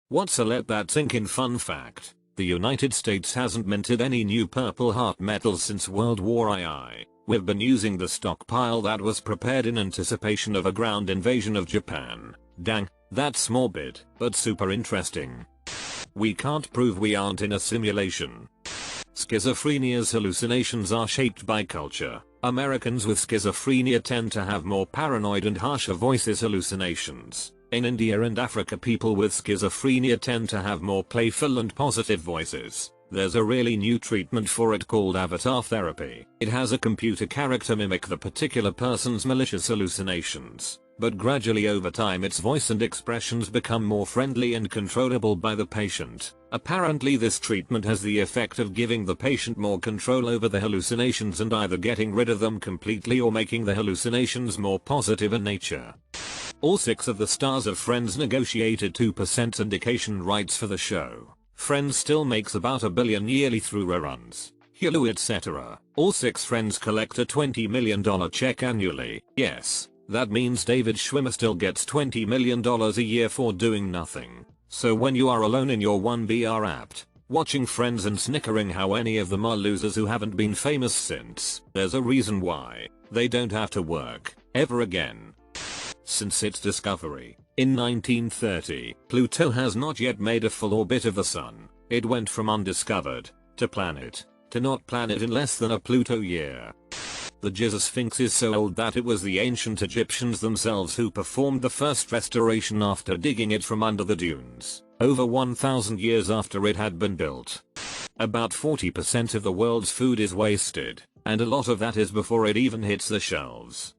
What's a let that sink in fun fact? The United States hasn't minted any new purple heart metals since World War II. We've been using the stockpile that was prepared in anticipation of a ground invasion of Japan. Dang, that's morbid, but super interesting. We can't prove we aren't in a simulation. Schizophrenia's hallucinations are shaped by culture. Americans with schizophrenia tend to have more paranoid and harsher voices hallucinations. In India and Africa, people with schizophrenia tend to have more playful and positive voices. There's a really new treatment for it called avatar therapy. It has a computer character mimic the particular person's malicious hallucinations, but gradually over time its voice and expressions become more friendly and controllable by the patient. Apparently this treatment has the effect of giving the patient more control over the hallucinations and either getting rid of them completely or making the hallucinations more positive in nature. All 6 of the stars of Friends negotiated 2% syndication rights for the show. Friends still makes about $1 billion yearly through reruns, Hulu, etc. All 6 Friends collect a $20 million check annually. Yes, that means David Schwimmer still gets $20 million a year for doing nothing. So when you are alone in your 1BR app, watching Friends and snickering how any of them are losers who haven't been famous since, there's a reason why. They don't have to work ever again. Since its discovery in 1930, Pluto has not yet made a full orbit of the sun. It went from undiscovered to planet to not planet in less than a Pluto year. The Giza Sphinx is so old that it was the ancient Egyptians themselves who performed the first restoration after digging it from under the dunes, over 1,000 years after it had been built. About 40% of the world's food is wasted, and a lot of that is before it even hits the shelves.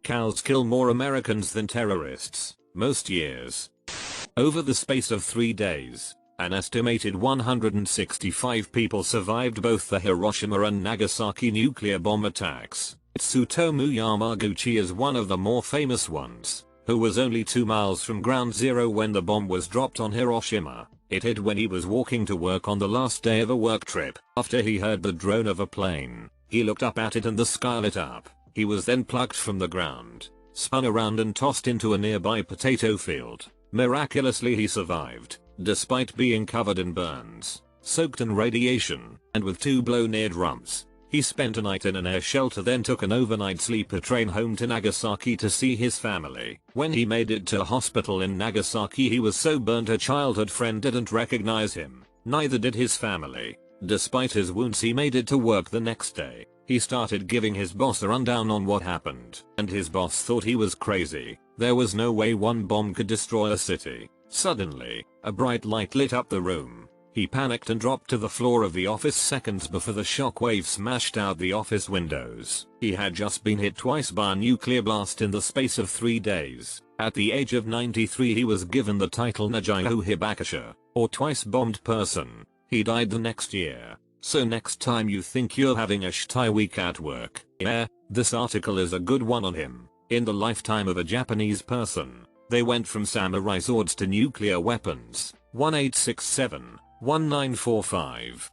Cows kill more Americans than terrorists, most years. Over the space of 3 days, an estimated 165 people survived both the Hiroshima and Nagasaki nuclear bomb attacks. Tsutomu Yamaguchi is one of the more famous ones, who was only 2 miles from ground zero when the bomb was dropped on Hiroshima. It hit when he was walking to work on the last day of a work trip. After he heard the drone of a plane, he looked up at it and the sky lit up. He was then plucked from the ground, spun around and tossed into a nearby potato field. Miraculously he survived, despite being covered in burns, soaked in radiation, and with 2 blown eardrums. He spent a night in an air shelter, then took an overnight sleeper train home to Nagasaki to see his family. When he made it to a hospital in Nagasaki, he was so burnt a childhood friend didn't recognize him. Neither did his family. Despite his wounds, he made it to work the next day. He started giving his boss a rundown on what happened, and his boss thought he was crazy. There was no way one bomb could destroy a city. Suddenly, a bright light lit up the room. He panicked and dropped to the floor of the office seconds before the shockwave smashed out the office windows. He had just been hit twice by a nuclear blast in the space of 3 days. At the age of 93 he was given the title Nagiho Hibakisha, or twice bombed person. He died the next year. So next time you think you're having a shitty week at work, this article is a good one on him. In the lifetime of a Japanese person, they went from samurai swords to nuclear weapons. 1867-1945.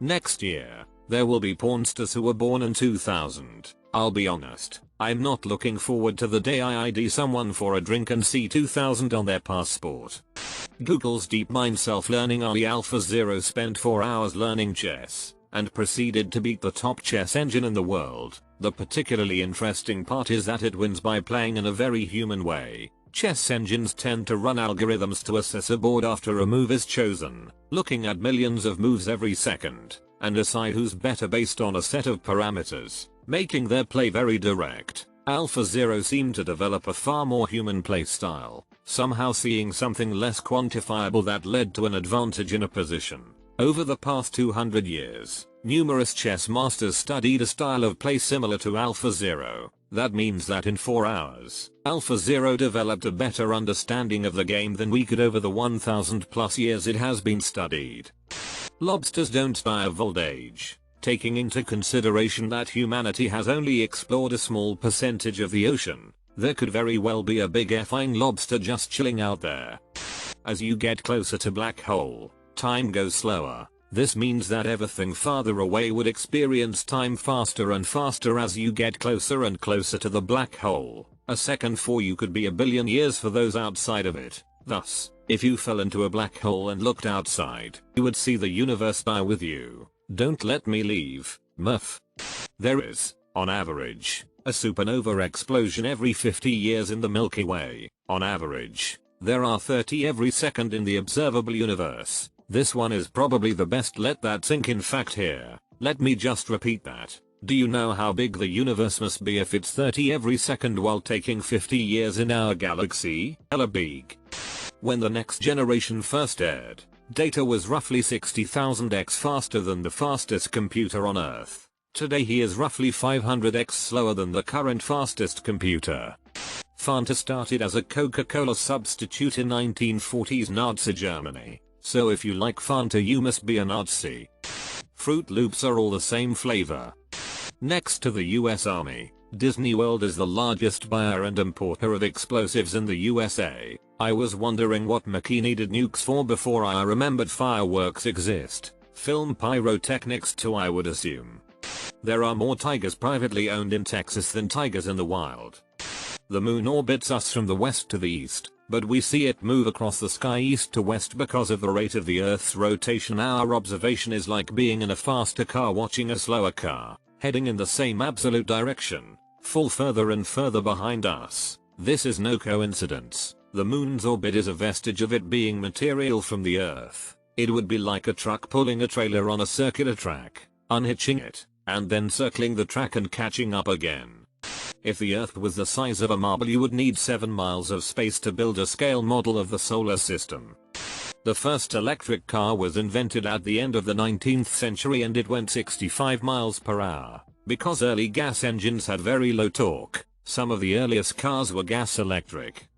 Next year, there will be porn stars who were born in 2000. I'll be honest, I'm not looking forward to the day I ID someone for a drink and see 2000 on their passport. Google's DeepMind self-learning AI AlphaZero spent 4 hours learning chess, and proceeded to beat the top chess engine in the world. The particularly interesting part is that it wins by playing in a very human way. Chess engines tend to run algorithms to assess a board after a move is chosen, looking at millions of moves every second, and decide who's better based on a set of parameters, making their play very direct. AlphaZero seemed to develop a far more human play style, somehow seeing something less quantifiable that led to an advantage in a position. Over the past 200 years, numerous chess masters studied a style of play similar to AlphaZero. That means that in 4 hours, AlphaZero developed a better understanding of the game than we could over the 1000 plus years it has been studied. Lobsters don't die of old age. Taking into consideration that humanity has only explored a small percentage of the ocean, there could very well be a big effing lobster just chilling out there. As you get closer to black hole, time goes slower. This means that everything farther away would experience time faster and faster as you get closer and closer to the black hole. A second for you could be a billion years for those outside of it. Thus, if you fell into a black hole and looked outside, you would see the universe die with you. Don't let me leave, Muff. There is, on average, a supernova explosion every 50 years in the Milky Way. On average, there are 30 every second in the observable universe. This one is probably the best. Let that sink in. Fact here. Let me just repeat that. Do you know how big the universe must be if it's 30 every second while taking 50 years in our galaxy? Hella big. When the Next Generation first aired, data was roughly 60,000x faster than the fastest computer on Earth. Today he is roughly 500x slower than the current fastest computer. Fanta started as a Coca-Cola substitute in 1940s Nazi Germany. So if you like Fanta you must be a Nazi. Fruit Loops are all the same flavor. Next to the US Army, Disney World is the largest buyer and importer of explosives in the USA. I was wondering what Mickey needed nukes for before I remembered fireworks exist. Film pyrotechnics too, I would assume. There are more tigers privately owned in Texas than tigers in the wild. The moon orbits us from the west to the east, but we see it move across the sky east to west because of the rate of the Earth's rotation. Our observation is like being in a faster car watching a slower car, heading in the same absolute direction, fall further and further behind us. This is no coincidence. The moon's orbit is a vestige of it being material from the Earth. It would be like a truck pulling a trailer on a circular track, unhitching it, and then circling the track and catching up again. If the Earth was the size of a marble you would need 7 miles of space to build a scale model of the solar system. The first electric car was invented at the end of the 19th century and it went 65 miles per hour. Because early gas engines had very low torque, some of the earliest cars were gas electric.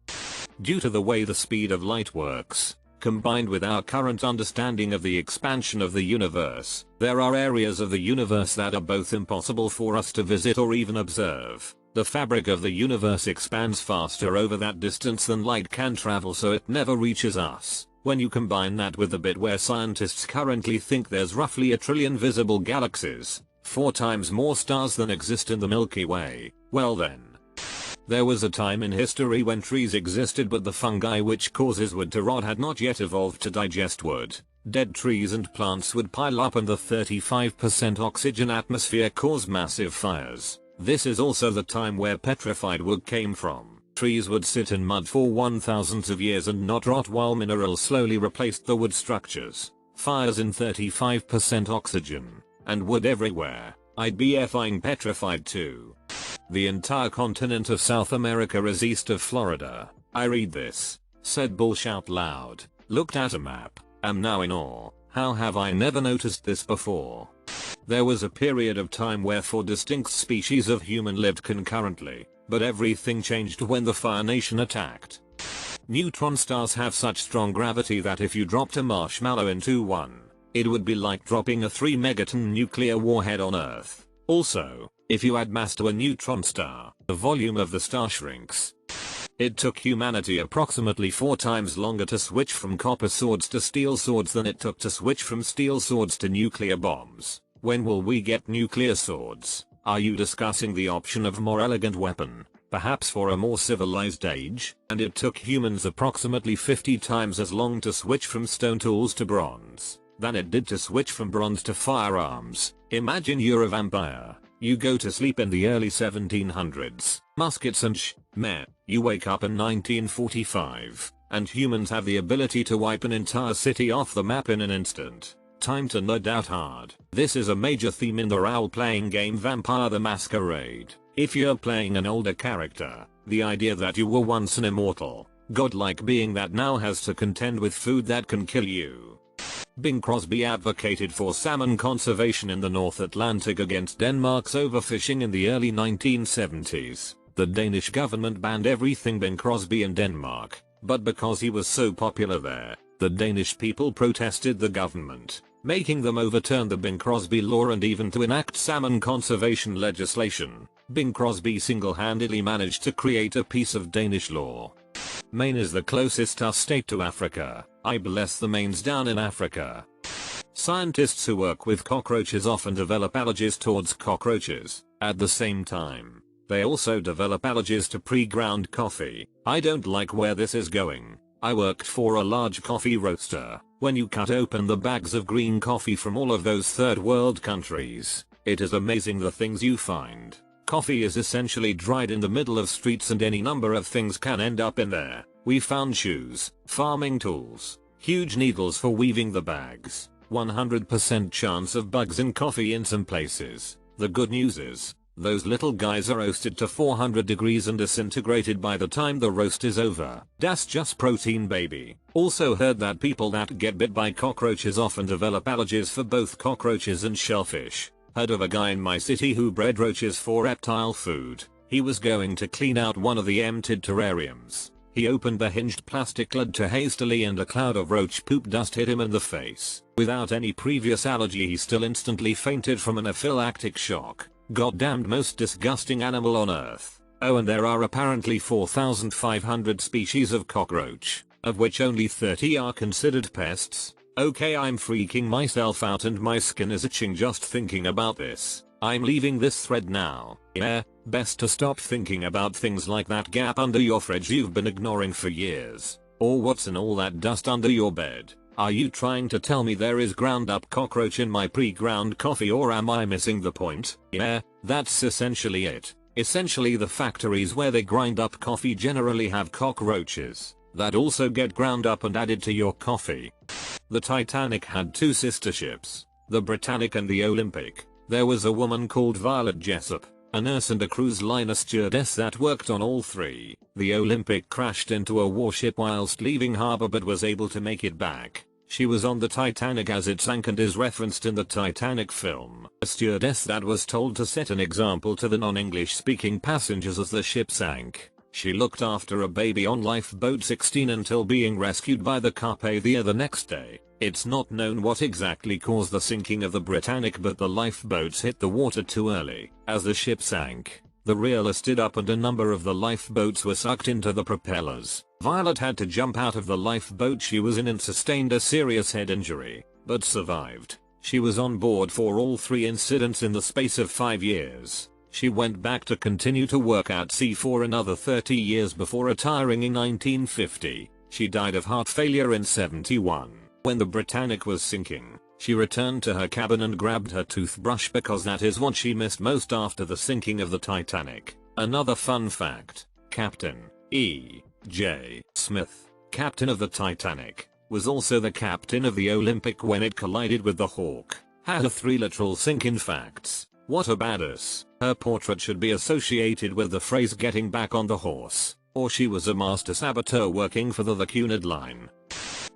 Due to the way the speed of light works, combined with our current understanding of the expansion of the universe, there are areas of the universe that are both impossible for us to visit or even observe. The fabric of the universe expands faster over that distance than light can travel, so it never reaches us. When you combine that with the bit where scientists currently think there's roughly a trillion visible galaxies, 4 times more stars than exist in the Milky Way, well then. There was a time in history when trees existed but the fungi which causes wood to rot had not yet evolved to digest wood. Dead trees and plants would pile up and the 35% oxygen atmosphere caused massive fires. This is also the time where petrified wood came from. Trees would sit in mud for 1000s of years and not rot while minerals slowly replaced the wood structures. Fires in 35% oxygen, and wood everywhere. I'd be effing petrified too. The entire continent of South America is east of Florida. I read this, said Bullsh out loud, looked at a map, am now in awe. How have I never noticed this before? There was a period of time where 4 distinct species of human lived concurrently, but everything changed when the Fire Nation attacked. Neutron stars have such strong gravity that if you dropped a marshmallow into one, it would be like dropping a 3 megaton nuclear warhead on Earth. Also, if you add mass to a neutron star, the volume of the star shrinks. It took humanity approximately 4 times longer to switch from copper swords to steel swords than it took to switch from steel swords to nuclear bombs. When will we get nuclear swords? Are you discussing the option of a more elegant weapon, perhaps for a more civilized age? And it took humans approximately 50 times as long to switch from stone tools to bronze than it did to switch from bronze to firearms. Imagine you're a vampire. You go to sleep in the early 1700s. Muskets and meh. You wake up in 1945, and humans have the ability to wipe an entire city off the map in an instant. Time to nerd out hard. This is a major theme in the role-playing game Vampire the Masquerade. If you're playing an older character, the idea that you were once an immortal, godlike being that now has to contend with food that can kill you. Bing Crosby advocated for salmon conservation in the North Atlantic against Denmark's overfishing in the early 1970s. The Danish government banned everything Bing Crosby in Denmark, but because he was so popular there, the Danish people protested the government, making them overturn the Bing Crosby law and even to enact salmon conservation legislation. Bing Crosby single-handedly managed to create a piece of Danish law. Maine is the closest US state to Africa. I bless the Maines down in Africa. Scientists who work with cockroaches often develop allergies towards cockroaches. At the same time, they also develop allergies to pre-ground coffee. I don't like where this is going. I worked for a large coffee roaster. When you cut open the bags of green coffee from all of those third world countries, it is amazing the things you find. Coffee is essentially dried in the middle of streets and any number of things can end up in there. We found shoes, farming tools, huge needles for weaving the bags, 100% chance of bugs in coffee in some places. The good news is, those little guys are roasted to 400 degrees and disintegrated by the time the roast is over. That's just protein, baby. Also heard that people that get bit by cockroaches often develop allergies for both cockroaches and shellfish. Heard of a guy in my city who bred roaches for reptile food. He was going to clean out one of the emptied terrariums. He opened the hinged plastic lid too hastily and a cloud of roach poop dust hit him in the face. Without any previous allergy, he still instantly fainted from an anaphylactic shock. Goddamned most disgusting animal on earth. Oh, and there are apparently 4,500 species of cockroach, of which only 30 are considered pests. Okay, I'm freaking myself out and my skin is itching just thinking about this. I'm leaving this thread now. Yeah, best to stop thinking about things like that gap under your fridge you've been ignoring for years. Or what's in all that dust under your bed. Are you trying to tell me there is ground up cockroach in my pre-ground coffee, or am I missing the point? Yeah, that's essentially it. Essentially the factories where they grind up coffee generally have cockroaches that also get ground up and added to your coffee. The Titanic had two sister ships, the Britannic and the Olympic. There was a woman called Violet Jessup, a nurse and a cruise liner stewardess that worked on all three. The Olympic crashed into a warship whilst leaving harbor but was able to make it back. She was on the Titanic as it sank and is referenced in the Titanic film. A stewardess that was told to set an example to the non-English speaking passengers as the ship sank. She looked after a baby on lifeboat 16 until being rescued by the Carpathia the next day. It's not known what exactly caused the sinking of the Britannic, but the lifeboats hit the water too early. As the ship sank, the reel stood up and a number of the lifeboats were sucked into the propellers. Violet had to jump out of the lifeboat she was in and sustained a serious head injury, but survived. She was on board for all three incidents in the space of 5 years. She went back to continue to work at sea for another 30 years before retiring in 1950. She died of heart failure in 71. When the Britannic was sinking, she returned to her cabin and grabbed her toothbrush because that is what she missed most after the sinking of the Titanic. Another fun fact, Captain E. J. Smith, captain of the Titanic, was also the captain of the Olympic when it collided with the Hawk. Had 3 literal sinking facts. What a badass. Her portrait should be associated with the phrase getting back on the horse, or she was a master saboteur working for the Cunard Line.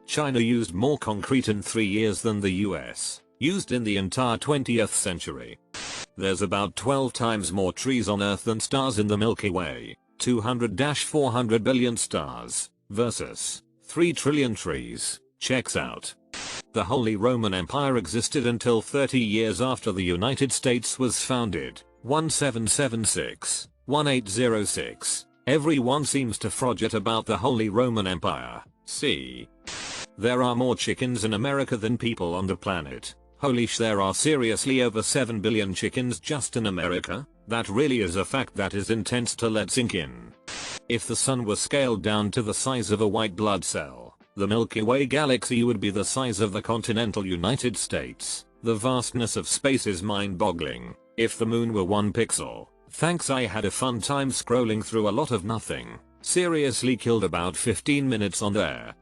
China used more concrete in 3 years than the US used in the entire 20th century. There's about 12 times more trees on Earth than stars in the Milky Way. 200-400 billion stars versus 3 trillion trees. Checks out. The Holy Roman Empire existed until 30 years after the United States was founded. 1776, 1806. Everyone seems to forget about the Holy Roman Empire. See. There are more chickens in America than people on the planet. Holy sh, there are seriously over 7 billion chickens just in America? That really is a fact that is intense to let sink in. If the sun was scaled down to the size of a white blood cell, the Milky Way galaxy would be the size of the continental United States. The vastness of space is mind-boggling. If the moon were 1 pixel. Thanks, I had a fun time scrolling through a lot of nothing. Seriously killed about 15 minutes on there.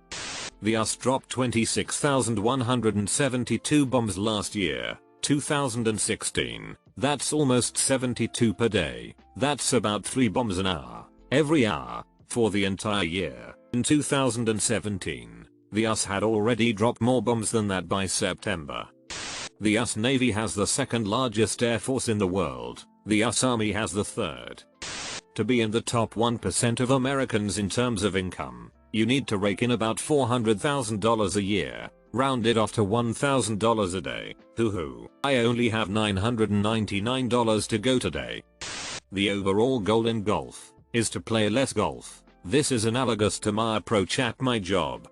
The US dropped 26,172 bombs last year, 2016. That's almost 72 per day. That's about 3 bombs an hour. Every hour. For the entire year. In 2017, the US had already dropped more bombs than that by September. The US Navy has the 2nd largest air force in the world. The US Army has the 3rd. To be in the top 1% of Americans in terms of income, you need to rake in about $400,000 a year. Round it off to $1,000 a day. Hoo-hoo. I only have $999 to go today. The overall goal in golf is to play less golf. This is analogous to my approach at my job.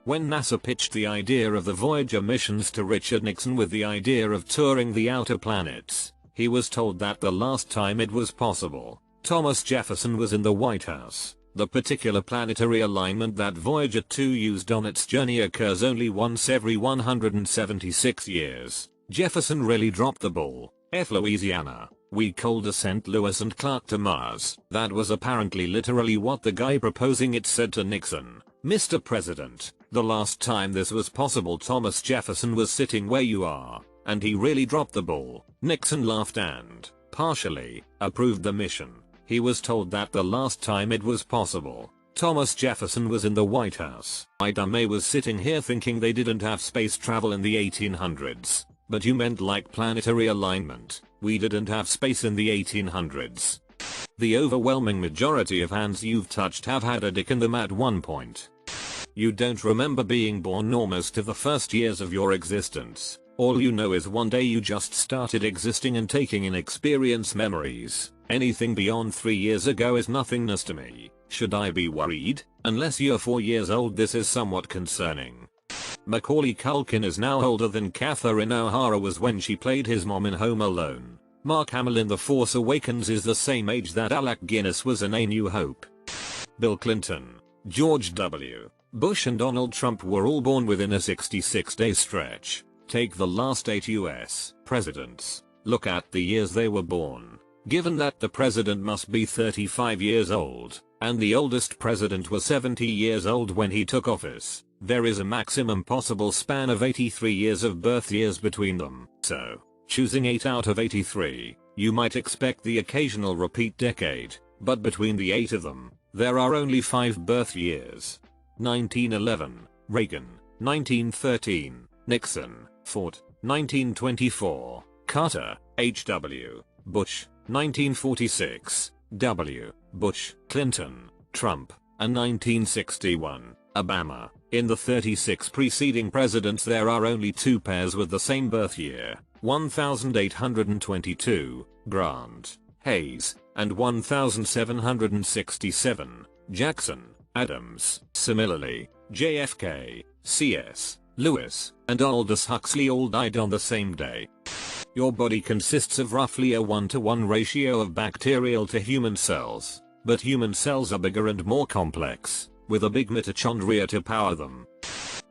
When NASA pitched the idea of the Voyager missions to Richard Nixon with the idea of touring the outer planets, he was told that the last time it was possible, Thomas Jefferson was in the White House. The particular planetary alignment that Voyager 2 used on its journey occurs only once every 176 years. Jefferson really dropped the ball. F. Louisiana. We called a St. Louis and Clark to Mars. That was apparently literally what the guy proposing it said to Nixon. Mr. President, the last time this was possible Thomas Jefferson was sitting where you are, and he really dropped the ball. Nixon laughed and, partially, approved the mission. He was told that the last time it was possible, Thomas Jefferson was in the White House. Ida May was sitting here thinking they didn't have space travel in the 1800s. But you meant like planetary alignment. We didn't have space in the 1800s. The overwhelming majority of hands you've touched have had a dick in them at one point. You don't remember being born nor most of the first years of your existence. All you know is one day you just started existing and taking in experience memories. Anything beyond 3 years ago is nothingness to me. Should I be worried? Unless you're 4 years old, this is somewhat concerning. Macaulay Culkin is now older than Catherine O'Hara was when she played his mom in Home Alone. Mark Hamill in The Force Awakens is the same age that Alec Guinness was in A New Hope. Bill Clinton, George W. Bush and Donald Trump were all born within a 66-day stretch. Take the last 8 US presidents. Look at the years they were born. Given that the president must be 35 years old, and the oldest president was 70 years old when he took office, there is a maximum possible span of 83 years of birth years between them. So, choosing 8 out of 83, you might expect the occasional repeat decade, but between the 8 of them, there are only 5 birth years. 1911, Reagan. 1913, Nixon, Ford. 1924, Carter, H.W. Bush. 1946, W. Bush, Clinton, Trump, and 1961, Obama. In the 36 preceding presidents there are only 2 pairs with the same birth year, 1822, Grant, Hayes, and 1767, Jackson, Adams. Similarly, JFK, C.S. Lewis, and Aldous Huxley all died on the same day. Your body consists of roughly a 1-to-1 ratio of bacterial to human cells, but human cells are bigger and more complex, with a big mitochondria to power them.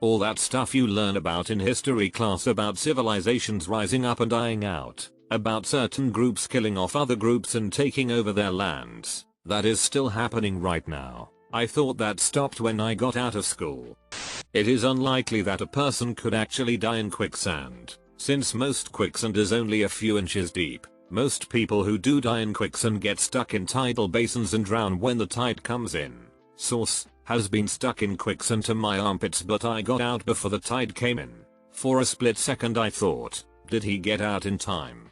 All that stuff you learn about in history class about civilizations rising up and dying out, about certain groups killing off other groups and taking over their lands, that is still happening right now. I thought that stopped when I got out of school. It is unlikely that a person could actually die in quicksand, since most quicksand is only a few inches deep. Most people who do die in quicksand get stuck in tidal basins and drown when the tide comes in. Source: has been stuck in quicksand to my armpits, but I got out before the tide came in. For a split second I thought, did he get out in time?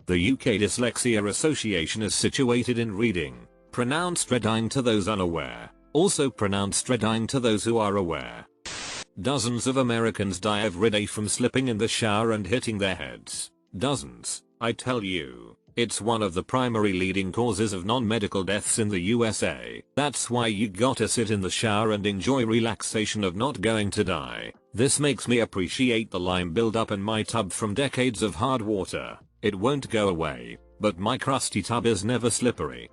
The UK Dyslexia Association is situated in Reading. Pronounced Reading to those unaware. Also pronounced Reading to those who are aware. Dozens of Americans die every day from slipping in the shower and hitting their heads. Dozens, I tell you. It's one of the primary leading causes of non-medical deaths in the USA. That's why you gotta sit in the shower and enjoy relaxation of not going to die. This makes me appreciate the lime buildup in my tub from decades of hard water. It won't go away, but my crusty tub is never slippery.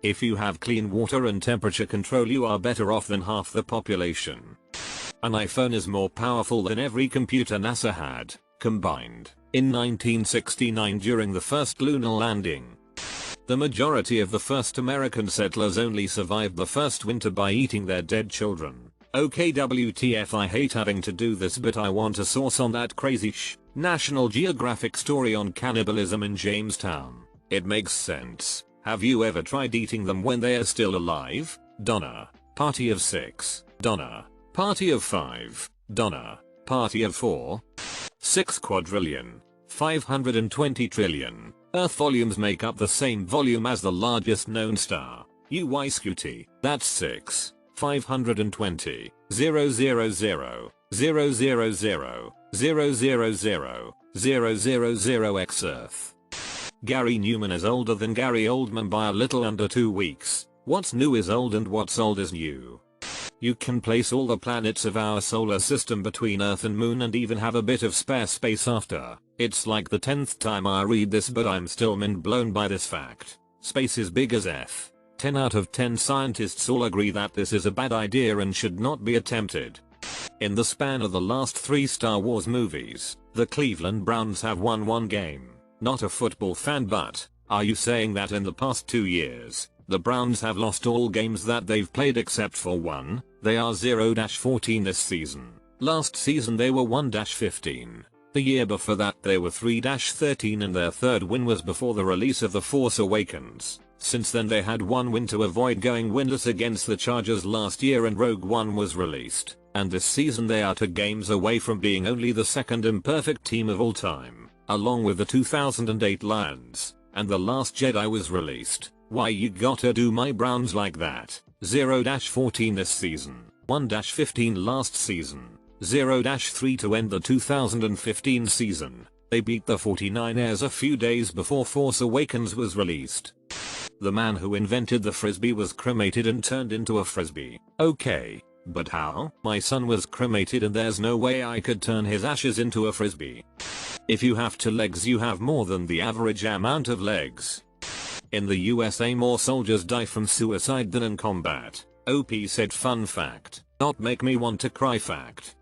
If you have clean water and temperature control, you are better off than half the population. An iPhone is more powerful than every computer NASA had, combined, in 1969 during the first lunar landing. The majority of the first American settlers only survived the first winter by eating their dead children. Okay, WTF, I hate having to do this, but I want a source on that crazy National Geographic story on cannibalism in Jamestown. It makes sense. Have you ever tried eating them when they are still alive? Donna. Party of 6. Donna. Party of 5. Donna. Party of 4. 6 quadrillion. 520 trillion. Earth volumes make up the same volume as the largest known star. UY Scooty. That's 6. 520. 000 000 000 000 x Earth. Gary Newman is older than Gary Oldman by a little under 2 weeks. What's new is old and what's old is new. You can place all the planets of our solar system between Earth and Moon and even have a bit of spare space after. It's like the 10th time I read this, but I'm still mind blown by this fact. Space is big as F. 10 out of 10 scientists all agree that this is a bad idea and should not be attempted. In the span of the last 3 Star Wars movies, the Cleveland Browns have won 1 game. Not a football fan, but are you saying that in the past 2 years, the Browns have lost all games that they've played except for one? They are 0-14 this season. Last season they were 1-15. The year before that they were 3-13 and their 3rd win was before the release of The Force Awakens. Since then they had 1 win to avoid going winless against the Chargers last year and Rogue One was released. And this season they are 2 games away from being only the 2nd imperfect team of all time, along with the 2008 Lions. And The Last Jedi was released. Why you gotta do my Browns like that? 0-14 this season, 1-15 last season, 0-3 to end the 2015 season. They beat the 49ers a few days before Force Awakens was released. The man who invented the frisbee was cremated and turned into a frisbee. Okay, but how? My son was cremated and there's no way I could turn his ashes into a frisbee. If you have 2 legs you have more than the average amount of legs. In the USA more soldiers die from suicide than in combat. OP said fun fact. Not make me want to cry fact.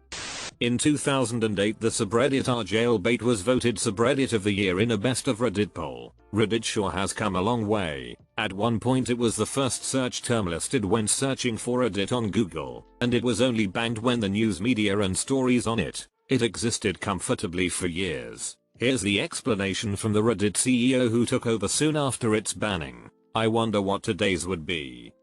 In 2008 the subreddit rJailbait was voted subreddit of the year in a best of Reddit poll. Reddit sure has come a long way. At one point it was the first search term listed when searching for Reddit on Google, and it was only banned when the news media and stories on it. It existed comfortably for years. Here's the explanation from the Reddit CEO who took over soon after its banning. I wonder what today's would be.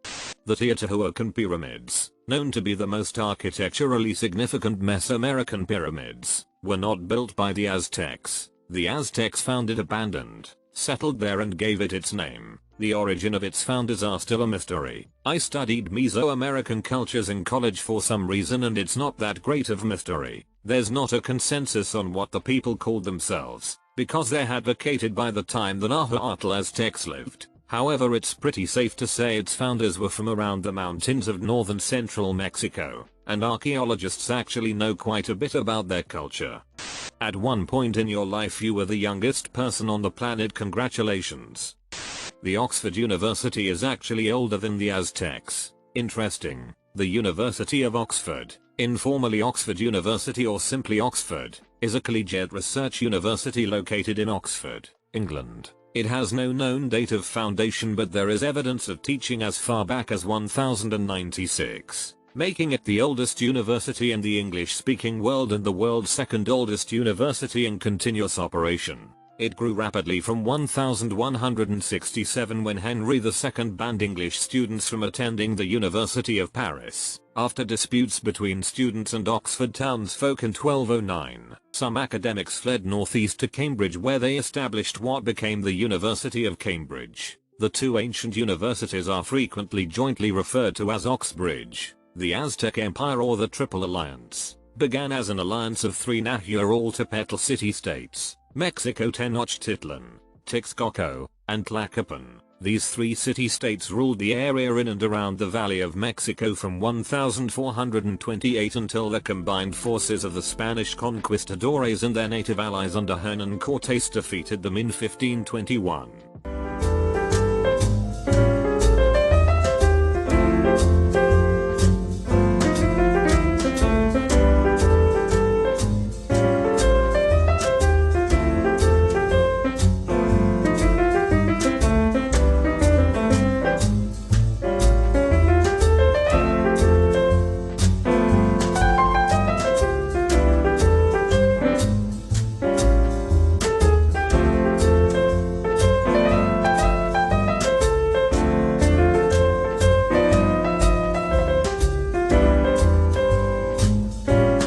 The Teotihuacan pyramids, known to be the most architecturally significant Mesoamerican pyramids, were not built by the Aztecs. The Aztecs found it abandoned, settled there and gave it its name. The origin of its founders are still a mystery. I studied Mesoamerican cultures in college for some reason and it's not that great of mystery. There's not a consensus on what the people called themselves, because they're advocated by the time the Nahuatl Aztecs lived. However, it's pretty safe to say its founders were from around the mountains of northern central Mexico, and archaeologists actually know quite a bit about their culture. At one point in your life you were the youngest person on the planet. Congratulations. The Oxford University is actually older than the Aztecs. Interesting. The University of Oxford, informally Oxford University or simply Oxford, is a collegiate research university located in Oxford, England. It has no known date of foundation, but there is evidence of teaching as far back as 1096, making it the oldest university in the English-speaking world and the world's 2nd oldest university in continuous operation. It grew rapidly from 1167 when Henry II banned English students from attending the University of Paris, after disputes between students and Oxford townsfolk in 1209. Some academics fled northeast to Cambridge where they established what became the University of Cambridge. The 2 ancient universities are frequently jointly referred to as Oxbridge. The Aztec Empire, or the Triple Alliance, began as an alliance of 3 Nahuatl city-states: Mexico, Tenochtitlan, Texcoco, and Tlacopan. These 3 city-states ruled the area in and around the Valley of Mexico from 1428 until the combined forces of the Spanish conquistadores and their native allies under Hernan Cortés defeated them in 1521.